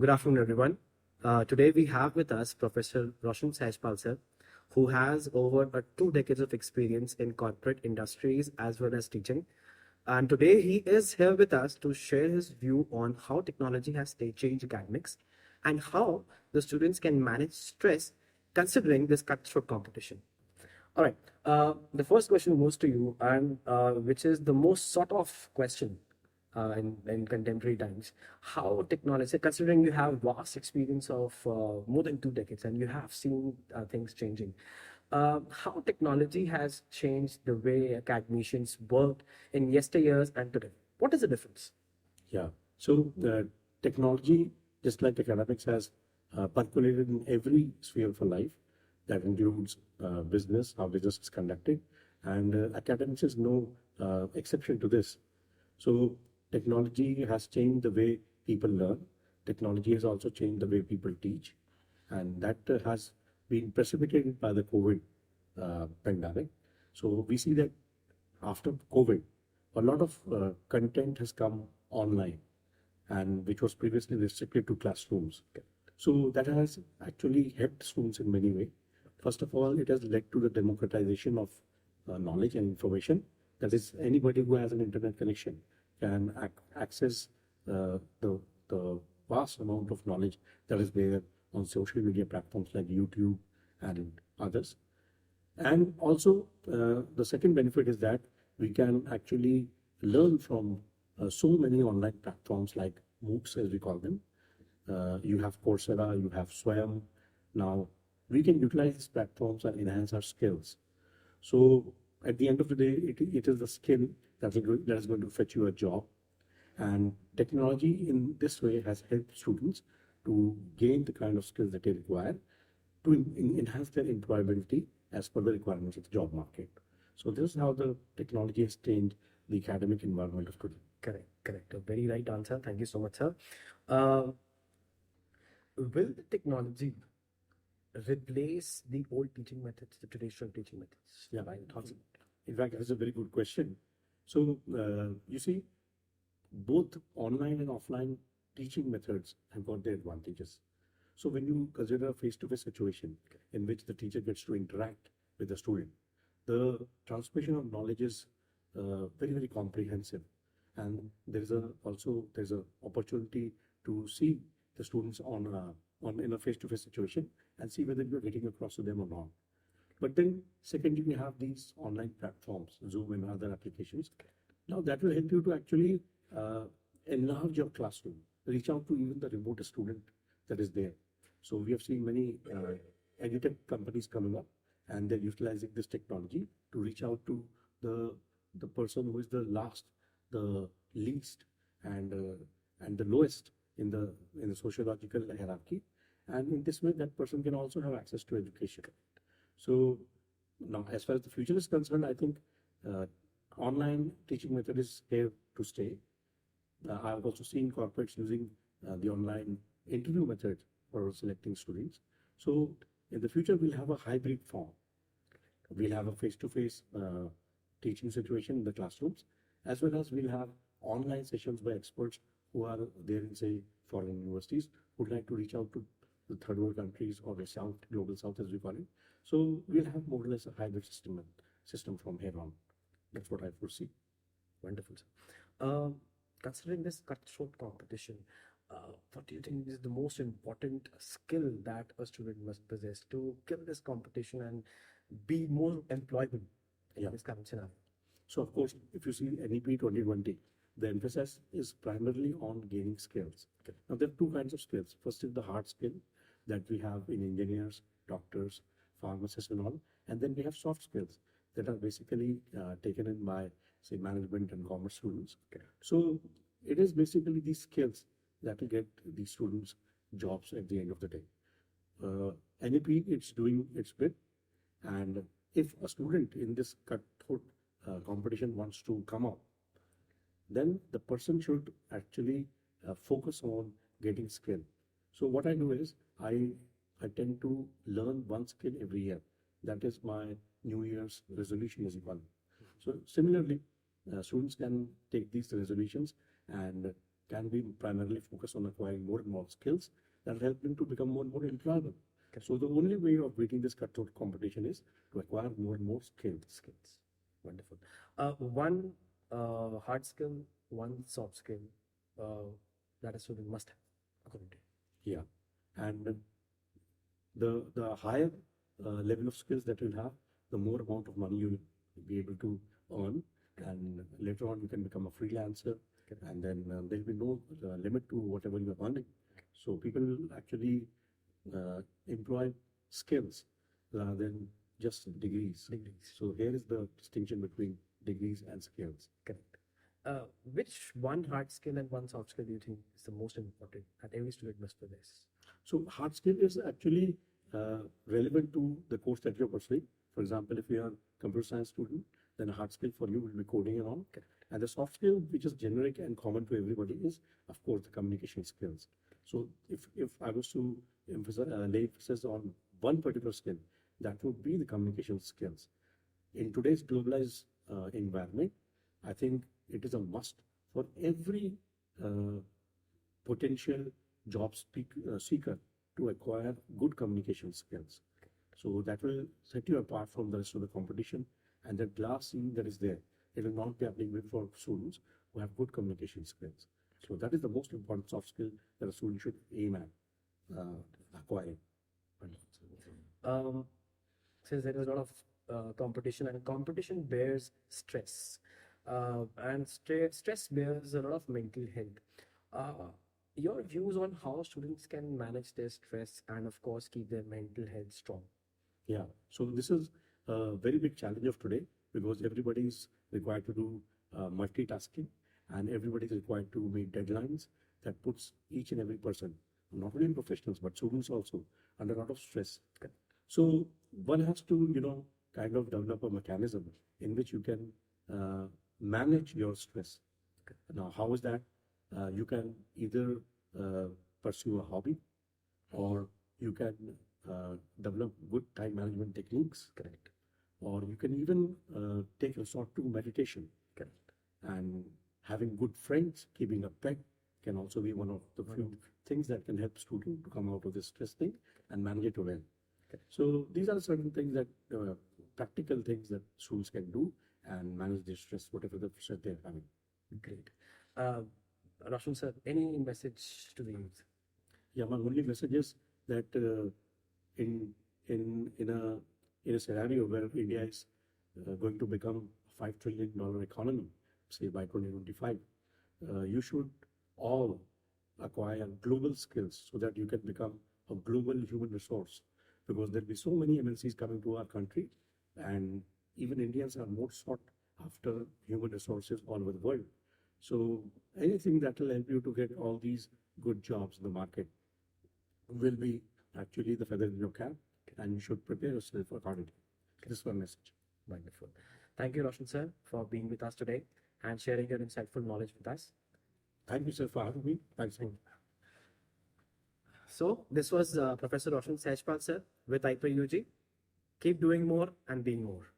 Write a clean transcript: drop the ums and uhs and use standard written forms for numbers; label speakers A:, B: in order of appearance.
A: Good afternoon, everyone. Today we have with us Professor Roshan Sahajpal sir, who has over 2 decades of experience in corporate industries as well as teaching. And today he is here with us to share his view on how technology has changed academics and how the students can manage stress considering this cutthroat competition. All right. The first question goes to you, and which is the most sort of question in contemporary times. How technology, considering you have vast experience of more than 2 decades and you have seen things changing, how technology has changed the way academicians worked in yesteryears and today? What is the difference?
B: Yeah. So technology, just like academics, has percolated in every sphere of life. That includes business, how business is conducted, and academics is no exception to this. So technology has changed the way people learn. Technology has also changed the way people teach, and that has been precipitated by the COVID pandemic. So we see that after COVID, a lot of content has come online, and which was previously restricted to classrooms. So that has actually helped students in many ways. First of all, it has led to the democratization of knowledge and information. That is, anybody who has an internet connection can access the vast amount of knowledge that is there on social media platforms like YouTube and others. And also, the second benefit is that we can actually learn from so many online platforms like MOOCs, as we call them. You have Coursera, you have Swayam. Now, we can utilize these platforms and enhance our skills. So, at the end of the day, it is the skill that is going to fetch you a job. And technology in this way has helped students to gain the kind of skills that they require to enhance their employability as per the requirements of the job market. So this is how the technology has changed the academic environment of today.
A: Correct, correct. A very right answer. Thank you so much, sir. Uh, will the technology replace the old teaching methods, the traditional teaching methods?
B: Yeah.
A: Right? Thoughts?
B: In fact, that's a very good question. So you see, both online and offline teaching methods have got their advantages. So when you consider a face-to-face situation in which the teacher gets to interact with the student, the transmission of knowledge is very, very comprehensive. And there's a opportunity to see the students on in a face-to-face situation and see whether you're getting across to them or not. But then secondly, we have these online platforms, Zoom and other applications. Now that will help you to actually enlarge your classroom, reach out to even the remotest student that is there. So we have seen many edutech companies coming up, and they're utilizing this technology to reach out to the person who is the least, and the lowest in the sociological hierarchy. And in this way, that person can also have access to education. So now, as far as the future is concerned, I think uh, online teaching method is here to stay. I've also seen corporates using the online interview method for selecting students. So in the future, we'll have a hybrid form. We'll have a face-to-face teaching situation in the classrooms, as well as we'll have online sessions by experts who are there in, say, foreign universities, who'd like to reach out to the third world countries or the South, global South, as we call it. So we'll have more or less a hybrid system from here on. That's what I foresee.
A: Wonderful, sir. Considering this cutthroat competition, what do you think is the most important skill that a student must possess to kill this competition and be more employable in
B: Yeah.
A: this current scenario?
B: So of course, if you see NEP 2020, the emphasis is primarily on gaining skills.
A: Okay.
B: Now there are two kinds of skills. First is the hard skill that we have in engineers, doctors, pharmacists and all. And then we have soft skills that are basically taken in by, say, management and commerce students.
A: Okay.
B: So it is basically these skills that will get these students jobs at the end of the day. NEP, it's doing its bit. And if a student in this cutthroat competition wants to come up, then the person should actually focus on getting skill. So what I do is I tend to learn one skill every year. That is my New Year's resolution, as you call it. So similarly, students can take these resolutions and can be primarily focused on acquiring more and more skills that will help them to become more and more employable. So the only way of beating this cutthroat competition is to acquire more and more skills.
A: Skills. Wonderful. One hard skill, one soft skill that a student must have, according to you.
B: Yeah, and the higher level of skills that you'll have, the more amount of money you'll be able to earn, and later on you can become a freelancer, and then there'll be no limit to whatever you're earning. So people actually employ skills rather than just degrees. So here is the distinction between degrees and skills.
A: Correct. Which one hard skill and one soft skill do you think is the most important that every student must possess?
B: So hard skill is actually relevant to the course that you're pursuing. For example, if you're a computer science student, then a hard skill for you will be coding and all. And the soft skill, which is generic and common to everybody, is of course the communication skills. So if I was to lay emphasis on one particular skill, that would be the communication skills. In today's globalized environment, I think it is a must for every potential job seeker to acquire good communication skills. So that will set you apart from the rest of the competition, and that glass ceiling that is there, it will not be applicable for students who have good communication skills. So that is the most important soft skill that a student should aim at acquiring.
A: Since there is a lot of competition, and competition bears stress, and stress bears a lot of mental health. Your views on how students can manage their stress and, of course, keep their mental health strong?
B: Yeah, so this is a very big challenge of today because everybody is required to do multitasking, and everybody is required to meet deadlines that puts each and every person, not only professionals but students also, under a lot of stress. So one has to, kind of develop a mechanism in which you can manage your stress. Now, how is that? You can either pursue a hobby, or you can develop good time management techniques.
A: Correct.
B: Or you can even take resort to meditation.
A: Correct.
B: And having good friends, keeping a pet can also be one of the few things that can help students to come out of this stress thing and manage it well. So these are certain things that practical things that students can do and manage their stress, whatever the stress they're having.
A: Great. Roshan sir, any message to the youth?
B: Yeah, my only message is that in a scenario where India is going to become a $5 trillion economy, say by 2025, you should all acquire global skills so that you can become a global human resource. Because there'll be so many MNCs coming to our country, and even Indians are more sought after human resources all over the world. So anything that will help you to get all these good jobs in the market will be actually the feather in your cap, and you should prepare yourself accordingly. This is my message.
A: Wonderful. Thank you, Roshan sir, for being with us today and sharing your insightful knowledge with us.
B: Thank you, sir, for having me. Thanks.
A: So this was Professor Roshan Sahajpal sir with IPER UG. Keep doing more and being more.